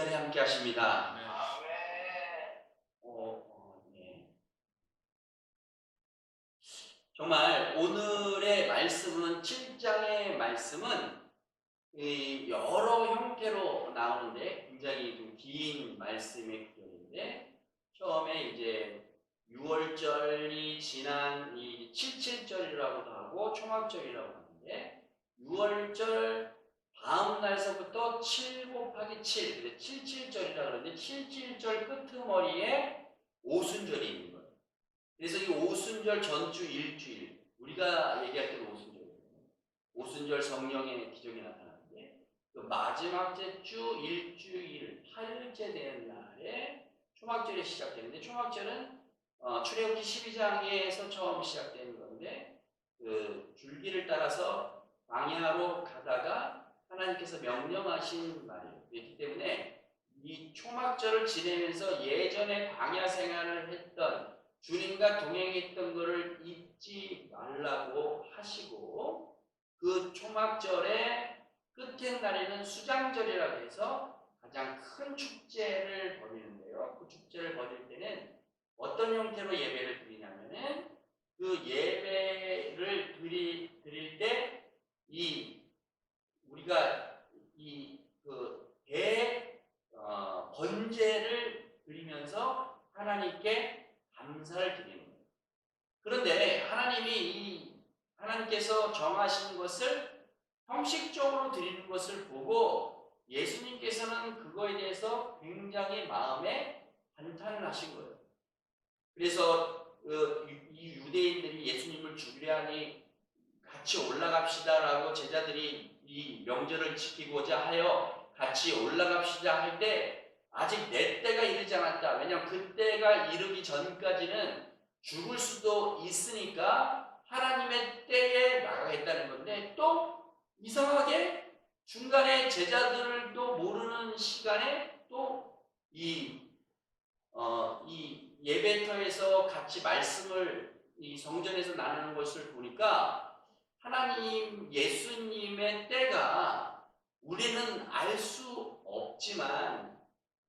자리에 함께 하십니다. 네. 정말 오늘의 말씀은 7장의 말씀은 여러 형태로 나오는데 굉장히 좀 긴 말씀의 구절인데 처음에 이제 6월절이 지난 이 77절이라고도 하고 초막절이라고 하는데 6월절 다음 날서부터 7 곱하기 7, 77절이라고 그러는데 77절 끄트머리에 오순절이 있는 거예요. 그래서 이 오순절 전주 일주일, 우리가 얘기할 때는 오순절이에요. 오순절 성령의 기적이 나타나는데 그 마지막 주 일주일 8일째 되는 날에 초막절이 시작되는데 초막절은 출애굽기 12장에서 처음 시작되는 건데 그 줄기를 따라서 광야로 가다가 하나님께서 명령하신 말이기 때문에 이 초막절을 지내면서 예전에 광야 생활을 했던 주님과 동행했던 것을 잊지 말라고 하시고 그 초막절의 끝의 날에는 수장절이라고 해서 가장 큰 축제를 벌이는데요. 그 축제를 벌일 때는 어떤 형태로 예배를 드리냐면은 그 예배를 드릴 때 우리가 번제를 드리면서 하나님께 감사를 드리는 거예요. 그런데 하나님께서 정하신 것을 형식적으로 드리는 것을 보고 예수님께서는 그거에 대해서 굉장히 마음에 한탄을 하신 거예요. 그래서 이 유대인들이 예수님을 죽이려니 같이 올라갑시다라고 제자들이 이 명절을 지키고자 하여 같이 올라갑시다 할 때 아직 내 때가 이르지 않았다. 왜냐하면 그 때가 이르기 전까지는 죽을 수도 있으니까 하나님의 때에 나가겠다는 건데 또 이상하게 중간에 제자들도 모르는 시간에 또 이 예배터에서 같이 말씀을 이 성전에서 나누는 것을 보니까 하나님 예수님의 때가 우리는 알 수 없지만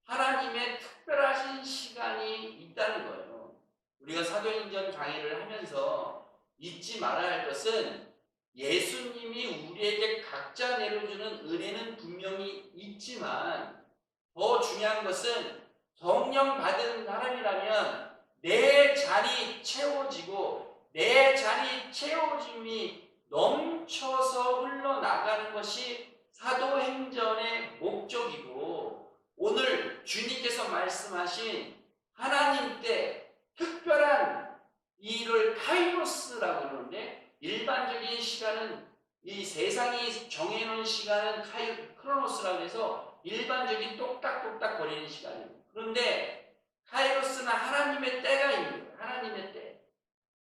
하나님의 특별하신 시간이 있다는 거예요. 우리가 사도행전 강의를 하면서 잊지 말아야 할 것은 예수님이 우리에게 각자 내려주는 은혜는 분명히 있지만 더 중요한 것은 성령 받은 사람이라면 내 자리 채워지고 내 자리 채워짐이 넘쳐서 흘러나가는 것이 사도행전의 목적이고 오늘 주님께서 말씀하신 하나님 때 특별한 일을 카이로스라고 그러는데 일반적인 시간은 이 세상이 정해놓은 시간은 크로노스라고 해서 일반적인 똑딱똑딱 거리는 시간이에요. 그런데 카이로스는 하나님의 때가 있는 거예요. 하나님의 때.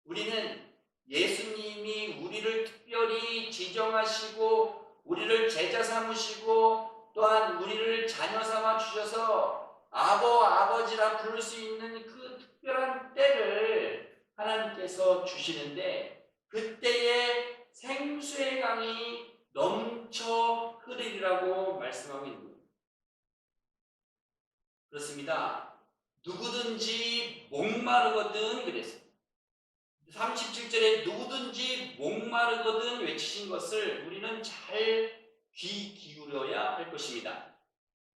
우리는 예수님이 우리를 특별히 지정하시고 우리를 제자 삼으시고 또한 우리를 자녀 삼아 주셔서 아버지라 부를 수 있는 그 특별한 때를 하나님께서 주시는데 그때에 생수의 강이 넘쳐 흐르리라고 말씀하고 있는 거예요. 그렇습니다. 누구든지 목마르거든 그랬어요. 37절에 누구든지 목마르거든 외치신 것을 우리는 잘 귀 기울여야 할 것입니다.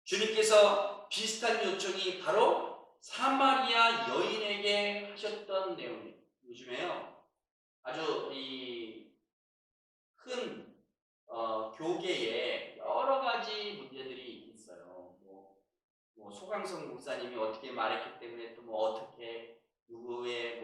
주님께서 비슷한 요청이 바로 사마리아 여인에게 하셨던 내용이에요. 요즘에요. 아주 큰 교계에 여러 가지 문제들이 있어요. 소강성 목사님이 어떻게 말했기 때문에 또 어떻게 누구의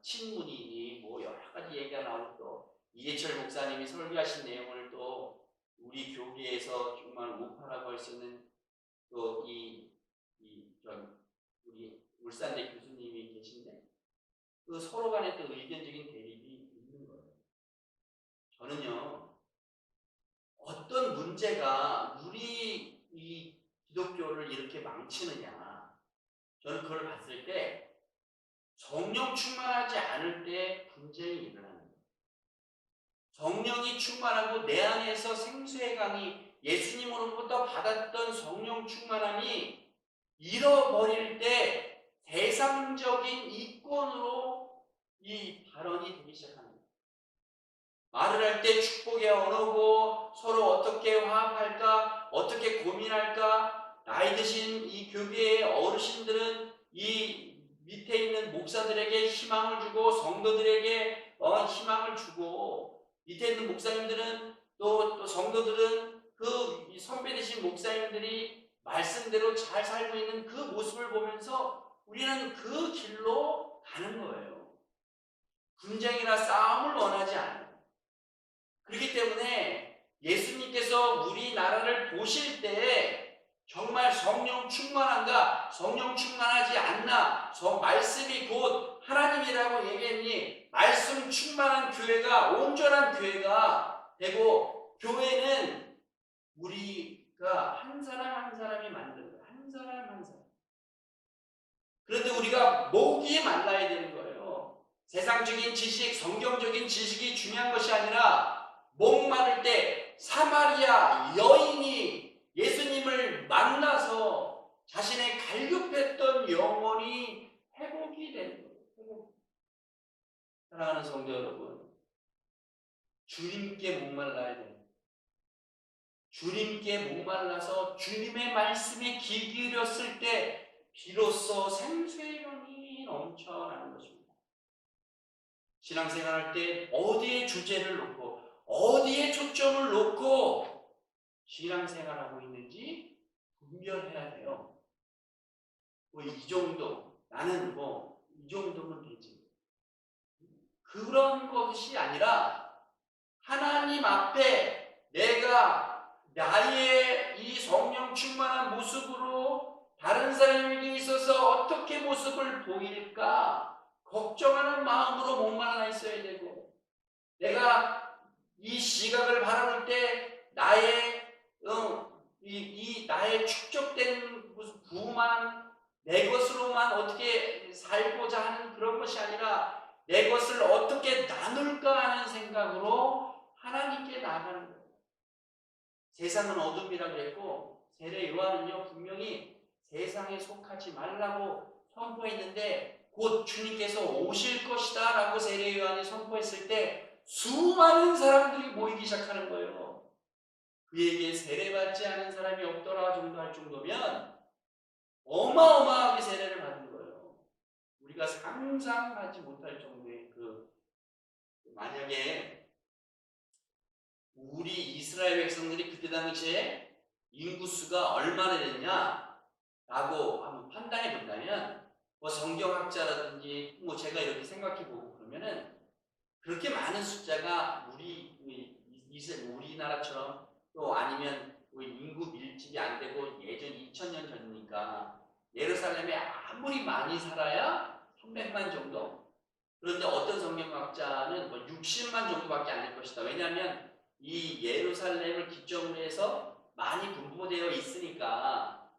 친문이니 여러 가지 얘기가 나오고 또 이해철 목사님이 설교하신 내용을 또 우리 교계에서 정말 우파라고 할 수 있는 또 우리 울산대 교수님이 계신데 그 서로 간에 또 의견적인 대립이 있는 거예요. 저는요 어떤 문제가 우리 이 기독교를 이렇게 망치느냐 저는 그걸 봤을 때 성령 충만하지 않을 때 분쟁이 일어나는 거예요. 성령이 충만하고 내 안에서 생수의 강이 예수님으로부터 받았던 성령 충만함이 잃어버릴 때 세상적인 이권으로 이 발언이 되기 시작합니다. 말을 할 때 축복의 언어고 서로 어떻게 화합할까, 어떻게 고민할까, 나이 드신 이 교회의 어르신들은 이 밑에 있는 목사들에게 희망을 주고 성도들에게 희망을 주고, 밑에 있는 목사님들은 또 성도들은 그 선배 되신 목사님들이 말씀대로 잘 살고 있는 그 모습을 보면서 우리는 그 길로 가는 거예요. 분쟁이나 싸움을 원하지 않아요. 그렇기 때문에 예수님께서 우리나라를 보실 때 정말 성령 충만한가, 성령 충만하지 않나, 말씀이 곧 하나님이라고 얘기했니, 말씀 충만한 교회가 온전한 교회가 되고, 교회는 우리가 한 사람 한 사람이 만드는 거예요. 한 사람 한 사람. 그런데 우리가 목이 말라야 되는 거예요. 세상적인 지식, 성경적인 지식이 중요한 것이 아니라 목 마를 때 사마리아 여인이 예수님을 만나서 자신의 갈급했던 영혼이 회복이 되는 거예요. 사랑하는 성도 여러분, 주님께 목말라야 돼요. 주님께 목말라서 주님의 말씀에 귀 기울였을 때 비로소 생수의 강이 넘쳐나는 것입니다. 신앙생활할 때 어디에 주제를 놓고 어디에 초점을 놓고 신앙생활하고 있는지 분별해야 돼요. 이 정도, 나는 이 정도면 되지. 그런 것이 아니라 하나님 앞에 내가 나의 이 성령 충만한 모습으로 다른 사람에게 있어서 어떻게 모습을 보일까 걱정하는 마음으로 목말라 있어야 되고, 내가 이 시각을 바라볼 때 나의 나의 축적된 부만 내 것으로만 어떻게 살고자 하는 그런 것이 아니라 내 것을 어떻게 나눌까 하는 생각으로 하나님께 나아가는 거예요. 세상은 어둠이라고 그랬고 세례 요한은요 분명히 세상에 속하지 말라고 선포했는데 곧 주님께서 오실 것이다 라고 세례 요한이 선포했을 때 수많은 사람들이 모이기 시작하는 거예요. 그에게 세례받지 않은 사람이 없더라 정도 할 정도면 어마어마하게 세례를 받은 거예요. 우리가 상상하지 못할 정도의 만약에 우리 이스라엘 백성들이 그때 당시에 인구수가 얼마나 됐냐 라고 한번 판단해 본다면 성경학자라든지 제가 이렇게 생각해 보고 그러면은 그렇게 많은 숫자가 우리나라처럼 또 아니면 인구 밀집이 안 되고 예전 2000년 전이니까 예루살렘에 아무리 많이 살아야 300만 정도? 그런데 어떤 성경학자는 60만 정도밖에 안 될 것이다. 왜냐하면 이 예루살렘을 기점으로 해서 많이 분포되어 있으니까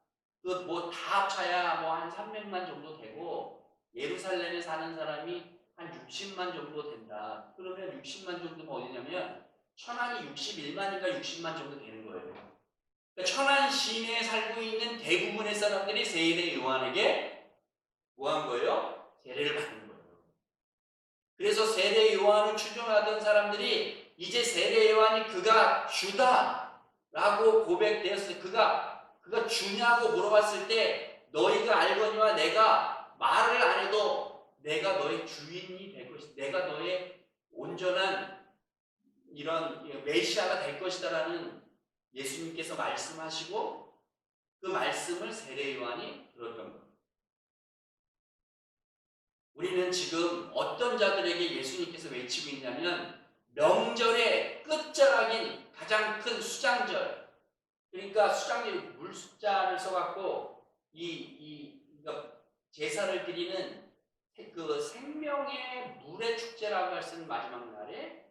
다 합쳐야 한 300만 정도 되고 예루살렘에 사는 사람이 한 60만 정도 된다. 그러면 60만 정도는 어디냐면 천안이 61만인가 60만 정도 되는 거예요. 그러니까 천안 시내에 살고 있는 대부분의 사람들이 세례 요한에게 뭐 한 거예요? 세례를 받는 거예요. 그래서 세례 요한을 추종하던 사람들이 이제 세례 요한이 그가 주다라고 고백되었을 때 그가 주냐고 물어봤을 때 너희가 알거니와 내가 말을 안 해도 내가 너의 주인이 될 것이다. 내가 너의 온전한 이런 메시아가 될 것이다라는 예수님께서 말씀하시고 그 말씀을 세례 요한이 들었던 겁니다. 우리는 지금 어떤 자들에게 예수님께서 외치고 있냐면 명절의 끝자락인 가장 큰 수장절, 그러니까 수장절이 물 숫자를 써갖고 제사를 드리는 그 생명의 물의 축제라고 할 수 있는 마지막 날에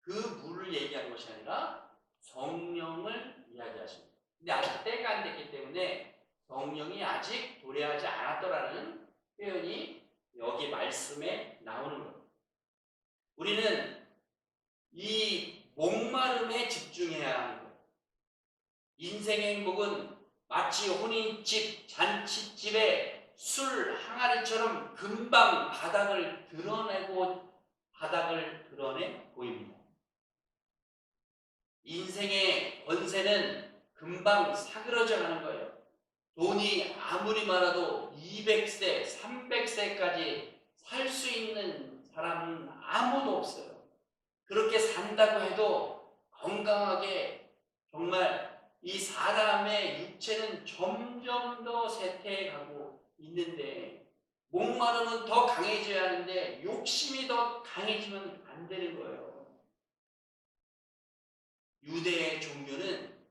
그 물을 얘기하는 것이 아니라 성령을 이야기하십니다. 근데 아직 때가 안 됐기 때문에 성령이 아직 도래하지 않았더라는 표현이 여기 말씀에 나오는 겁니다. 우리는 이 목마름에 집중해야 하는 거예요. 인생의 행복은 마치 혼인집, 잔치집의 술 항아리처럼 금방 바닥을 드러내 보입니다. 인생의 권세는 금방 사그러져 가는 거예요. 돈이 아무리 많아도 200세, 300세까지 살 수 있는 사람은 아무도 없어요. 그렇게 산다고 해도 건강하게 정말 이 사람의 육체는 점점 더 쇠퇴해가고 있는데 목마름은 더 강해져야 하는데 욕심이 더 강해지면 안 되는 거예요. 유대의 종교는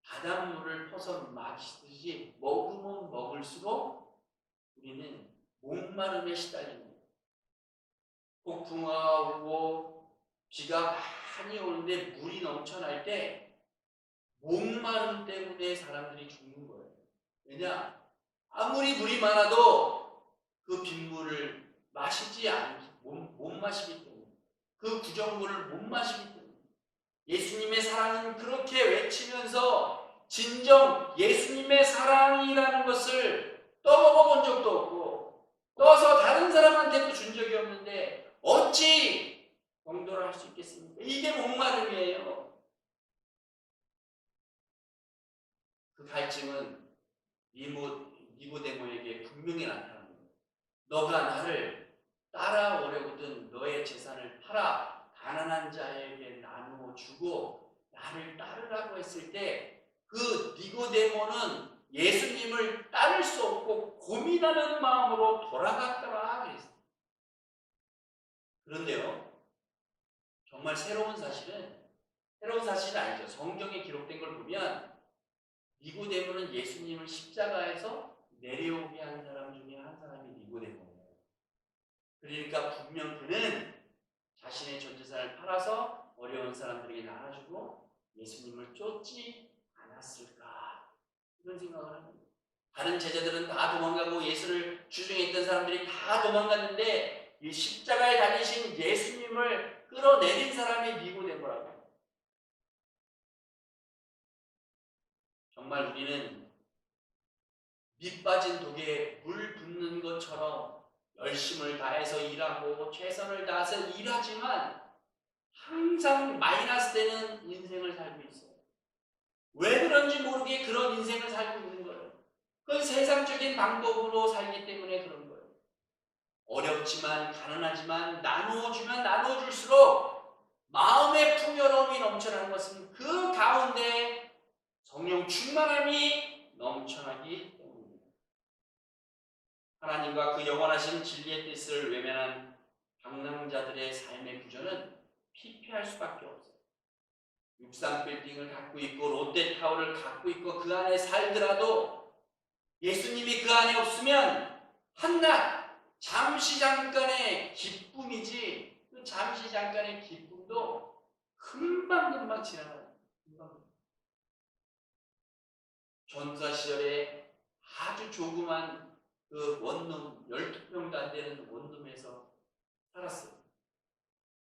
바닷물을 퍼서 마시듯이 먹으면 먹을수록 우리는 목마름에 시달리는 거예요. 폭풍우가 오고 비가 많이 오는데 물이 넘쳐날 때 목마름 때문에 사람들이 죽는 거예요. 왜냐? 아무리 물이 많아도 그 빗물을 못 마시기 때문에, 그 구정물을 못 마시기 때문에. 예수님의 사랑은 그렇게 외치면서 진정 예수님의 사랑이라는 것을 떠먹어본 적도 없고 떠서 다른 사람한테도 준 적이 없는데 어찌 경도를 할 수 있겠습니까? 이게 목마름이에요. 그 갈증은 니고데모에게 분명히 나타납니다. 너가 나를 따라오려거든 너의 재산을 팔아 가난한 자에게 나누어 주고 나를 따르라고 했을 때 그 니고데모는 예수님을 따를 수 없고 고민하는 마음으로 돌아갔더라 그랬어요. 그런데요, 정말 새로운 사실은 아니죠. 성경에 기록된 걸 보면 니고데모는 예수님을 십자가에서 내려오게 한 사람 중에 한 사람이 니고데모예요. 그러니까 분명 그는 자신의 전 재산을 팔아서 어려운 사람들에게 나눠주고 예수님을 쫓지 않았을까 이런 생각을 합니다. 다른 제자들은 다 도망가고 예수를 추종했던 사람들이 다 도망갔는데 이 십자가에 달리신 예수님을 끌어내린 사람이 니고데모라고. 정말 우리는 밑 빠진 독에 물 붓는 것처럼 열심을 다해서 일하고 최선을 다해서 일하지만 항상 마이너스 되는 인생을 살고 있어요. 왜 그런지 모르게 그런 인생을 살고 있는 거예요. 그건 세상적인 방법으로 살기 때문에 그런 거예요. 어렵지만 가난하지만 나누어주면 나누어줄수록 마음의 풍요로움이 넘쳐나는 것은 그 가운데 성령 충만함이 넘쳐나기 때문입니다. 하나님과 그 영원하신 진리의 뜻을 외면한 방랑자들의 삶의 구조는 피폐할 수밖에 없어요. 63빌딩을 갖고 있고 롯데타워를 갖고 있고 그 안에 살더라도 예수님이 그 안에 없으면 한낱 잠시 잠깐의 기쁨이지 그 잠시 잠깐의 기쁨도 금방금방 지나가요. 전사 시절에 아주 조그만 그 원룸 12평도 안 되는 원룸에서 살았어요.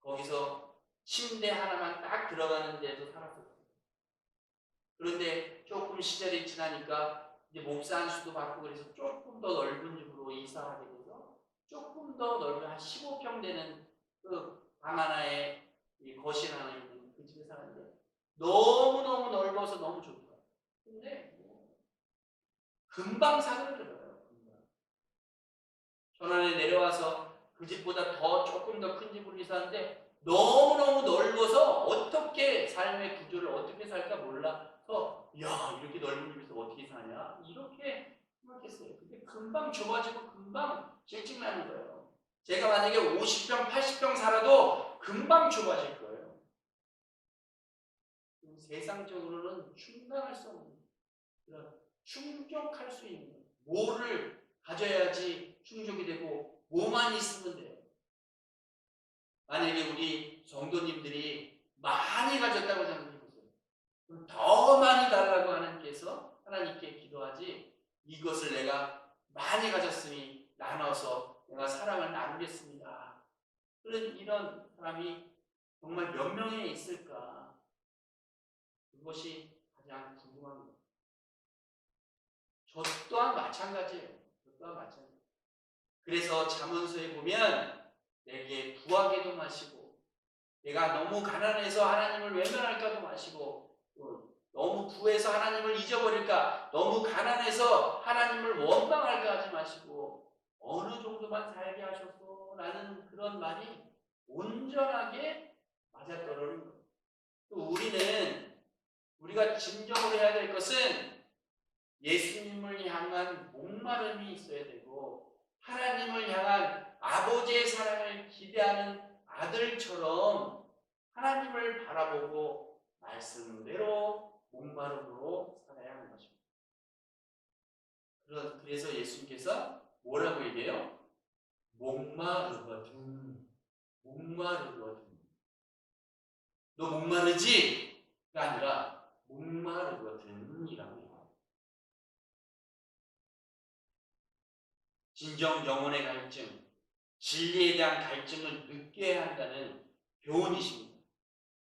거기서 침대 하나만 딱 들어가는 데서 살았어요. 그런데 조금 시절이 지나니까 이제 목사 안수도 받고 그래서 조금 더 넓은 집으로 이사하게 돼서 조금 더 넓은 한 15평 되는 그 방 하나에 이 거실 하나 있는 그 집에 사는데 너무너무 넓어서 너무 좋더라고요. 근데 금방 사그러들어요. 천안에 내려와서 그 집보다 조금 더 큰 집으로 이사하는데 너무너무 넓어서 어떻게 삶의 구조를 어떻게 살까 몰라서 야 이렇게 넓은 집에서 어떻게 사냐 이렇게 생각했어요. 근데 금방 좁아지고 금방 질증나는 거예요. 제가 만약에 50평 80평 살아도 금방 좁아질 거예요. 세상적으로는 충당할 수 없는 충족할 수 있는 뭐를 가져야지 충족이 되고 뭐만 있으면 돼요. 만약에 우리 성도님들이 많이 가졌다고 생각해보세요. 그럼 더 많이 달라고 하나님께 기도하지 이것을 내가 많이 가졌으니 나눠서 내가 사랑을 나누겠습니다. 이런 사람이 정말 몇 명에 있을까? 그것이 가장 그냥 궁금한 거예요. 저 또한 마찬가지예요. 저 또한 마찬가지예요. 그래서 잠언서에 보면 내게 부하게도 마시고 내가 너무 가난해서 하나님을 외면할까도 마시고 너무 부해서 하나님을 잊어버릴까 너무 가난해서 하나님을 원망할까 하지 마시고 어느 정도만 살게 하셔서 라는 그런 말이 온전하게 맞아떨어지는 거예요. 또 우리가 진정으로 해야 될 것은 예수님을 향한 목마름이 있어야 되고 하나님을 향한 아버지의 사랑을 기대하는 아들처럼 하나님을 바라보고 말씀대로 목마름으로 살아야 하는 것입니다. 그래서 예수님께서 뭐라고 얘기해요? 목마르거든. 너 목마르지? 가 아니라 목마르거든 이라고 해요. 진정 영혼의 갈증, 진리에 대한 갈증을 느껴야 한다는 교훈이십니다.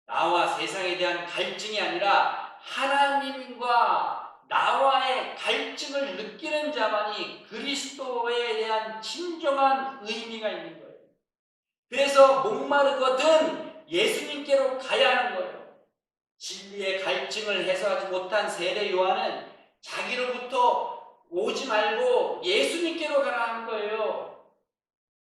나와 세상에 대한 갈증이 아니라 하나님과 나와의 갈증을 느끼는 자만이 그리스도에 대한 진정한 의미가 있는 거예요. 그래서 목마르거든 예수님께로 가야 하는 거예요. 진리의 갈증을 해소하지 못한 세례 요한은 자기로부터 오지 말고 예수님께로 가라 한 거예요.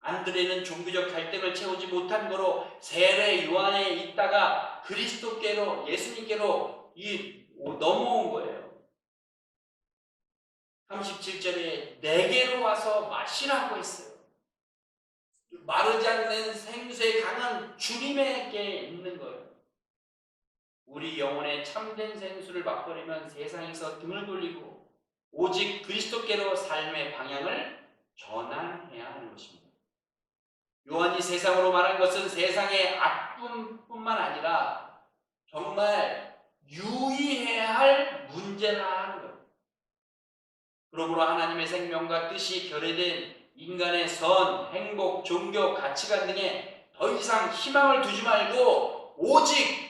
안드레는 종교적 갈등을 채우지 못한 거로 세례 요한에 있다가 그리스도께로 예수님께로 넘어온 거예요. 37절에 내게로 와서 마시라고 했어요. 마르지 않는 생수의 강은 주님에게 있는 거예요. 우리 영혼의 참된 생수를 맛보려면 세상에서 등을 돌리고 오직 그리스도께로 삶의 방향을 전환해야 하는 것입니다. 요한이 세상으로 말한 것은 세상의 악뿐만 아니라 정말 유의해야 할 문제라 하는 거예요. 그러므로 하나님의 생명과 뜻이 결여된 인간의 선, 행복, 종교, 가치관 등에 더 이상 희망을 두지 말고 오직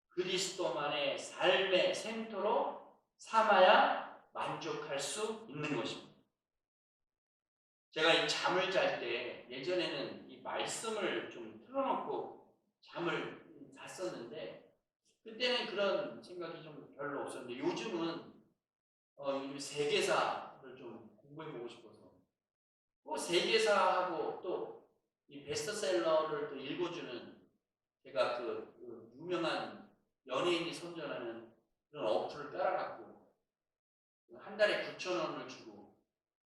그리스도만의 삶의 센터로 삼아야 만족할 수 있는 것입니다. 제가 이 잠을 잘 때 예전에는 이 말씀을 좀 틀어놓고 잠을 잤었는데 그때는 그런 생각이 좀 별로 없었는데 요즘 세계사를 좀 공부해보고 싶어서 세계사하고 또 이 베스트셀러를 또 읽어주는 제가 그 유명한 연예인이 선전하는 그런 어플을 깔아갖고 한 달에 9,000원을 주고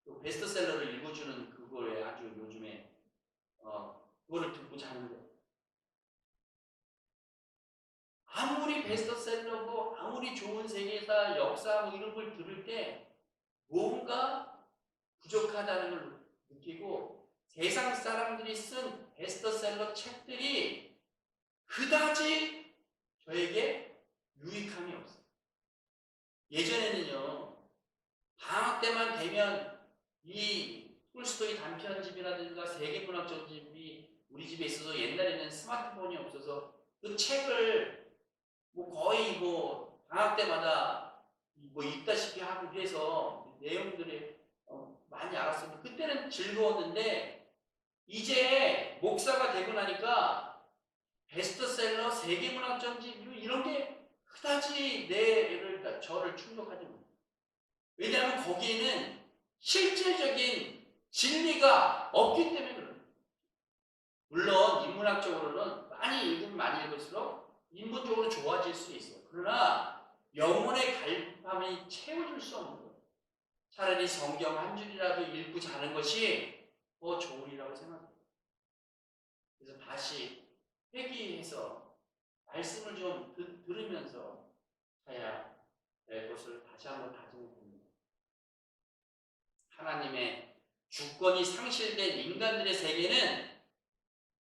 또 베스트셀러를 읽어주는 그거에 아주 요즘에 그거를 듣고 자는데 아무리 베스트셀러고 아무리 좋은 세계사 역사 뭐 이런 걸 들을 때 뭔가 부족하다는 걸 느끼고 세상 사람들이 쓴 베스트셀러 책들이 그다지 저에게 유익함이 없어요. 예전에는요 방학 때만 되면 이 톨스토이 단편집이라든가 세계문학 전집이 우리 집에 있어서 옛날에는 스마트폰이 없어서 그 책을 거의 방학 때마다 읽다시피 하고 그래서 내용들이 많이 알았어요. 그때는 즐거웠는데 이제 목사가 되고 나니까 베스트셀러, 세계문학 전집 이런 게 그다지 저를 충족하지 못해요. 왜냐하면 거기에는 실질적인 진리가 없기 때문에 그래요. 물론 인문학적으로는 많이 읽을수록 인문적으로 좋아질 수 있어요. 그러나 영혼의 갈망이 채워줄 수 없는 거예요. 차라리 성경 한 줄이라도 읽고 자는 것이 더 좋으리라고 생각합니다. 그래서 다시 회개해서 말씀을 좀 들으면서 자야 될 것을 다시 한번 다짐해 봅니다. 하나님의 주권이 상실된 인간들의 세계는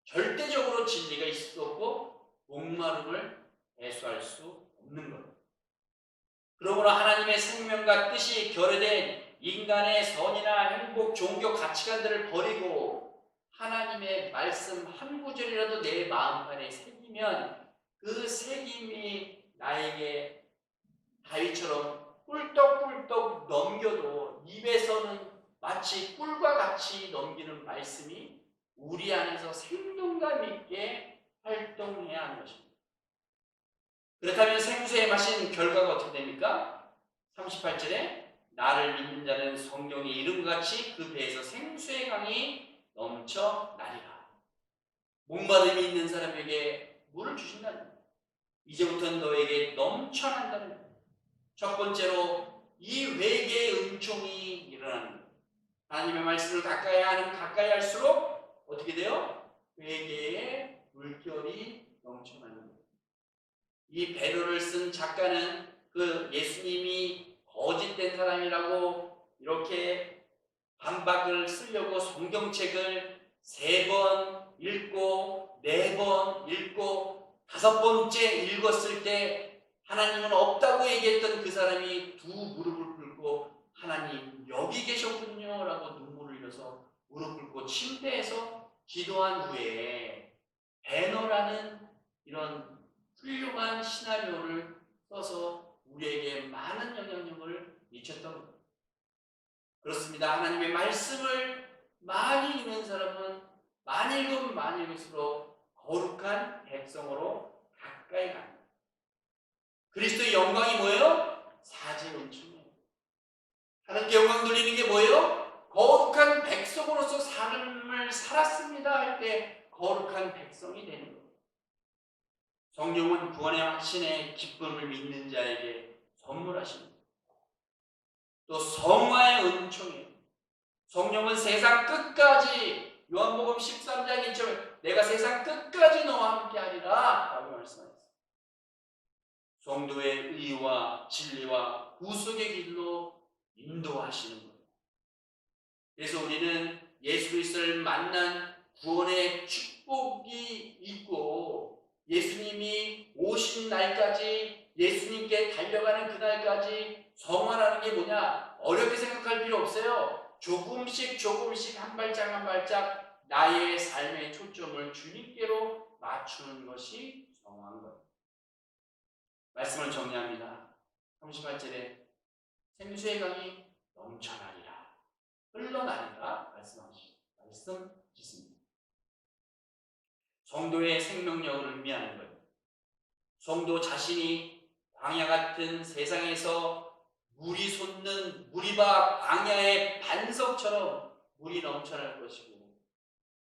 절대적으로 진리가 있을 수 없고 목마름을 해소할 수 없는 것. 그러므로 하나님의 생명과 뜻이 결여된 인간의 선이나 행복, 종교, 가치관들을 버리고 하나님의 말씀 한 구절이라도 내 마음판에 새기면 그 새김이 나에게 다윗처럼 꿀떡꿀떡 넘겨도 입에서는 마치 꿀과 같이 넘기는 말씀이 우리 안에서 생동감 있게 활동해야 하는 것입니다. 그렇다면 생수의 마신 결과가 어떻게 됩니까? 38절에 나를 믿는 자는 성경의 이름과 같이 그 배에서 생수의 강이 넘쳐나리라. 목마름이 있는 사람에게 물을 주신다는 거예요. 이제부터는 너에게 넘쳐난다는 거예요. 첫 번째로 이 회개의 은총이 일어나는 거예요. 하나님의 말씀을 가까이 할수록 어떻게 돼요? 회개의 물결이 넘쳐나는 거예요. 이 배로를 쓴 작가는 그 예수님이 거짓된 사람이라고 이렇게 반박을 쓰려고 성경책을 3번 읽고 4번 읽고 5번째 읽었을 때 하나님은 없다고 얘기했던 그 사람이 두 무릎을 꿇고 하나님 여기 계셨군요 라고 눈물을 흘려서 무릎 꿇고 침대에서 기도한 후에 배너라는 이런 훌륭한 시나리오를 써서 우리에게 많은 영향력을 미쳤던 것. 그렇습니다. 하나님의 말씀을 많이 읽는 사람은 많이 읽으면 많이 읽을수록 거룩한 백성으로 가까이 갑니다. 그리스도의 영광이 뭐예요? 사죄의 은총이에요. 하나님께 영광 돌리는 게 뭐예요? 거룩한 백성으로서 삶을 살았습니다 할 때 거룩한 백성이 되는 거예요. 성령은 구원의 확신의 기쁨을 믿는 자에게 선물하십니다. 또 성화의 은총이에요. 성령은 세상 끝까지 요한복음 13장 1절에 내가 세상 끝까지 너와 함께하리라 라고 말씀하셨어요. 성도의 의와 진리와 구속의 길로 인도하시는 거예요. 그래서 우리는 예수 그리스도를 만난 구원의 축복이 있고 예수님이 오신 날까지 예수님께 달려가는 그날까지 성화라는 게 뭐냐? 어렵게 생각할 필요 없어요. 조금씩 한 발짝 한 발짝 나의 삶의 초점을 주님께로 맞추는 것이 성화인 거예요. 말씀을 정리합니다. 38절에 생수의 강이 넘쳐나리라 흘러나리라 말씀하셨습니다. 성도의 생명력을 의미하는 거예요. 성도 자신이 광야 같은 세상에서 물이 솟는 무리바 광야의 반석처럼 물이 넘쳐날 것이고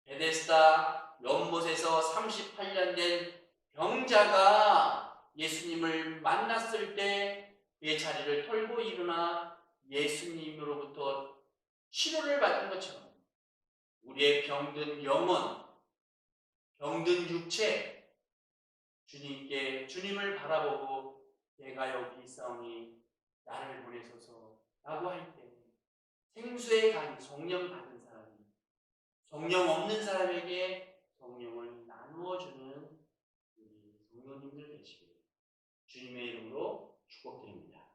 베데스다 연못에서 38년 된 병자가 예수님을 만났을 때 그의 자리를 털고 일어나 예수님으로부터 치료를 받은 것처럼 우리의 병든 영혼, 병든 육체 주님을 바라보고 내가 여기 있사오니 나를 보내소서 라고 할 때 생수의 강 성령 받은 사람이 성령 없는 사람에게 성령을 나누어주는 우리 성도님들 되시길 주님의 이름으로 축복드립니다.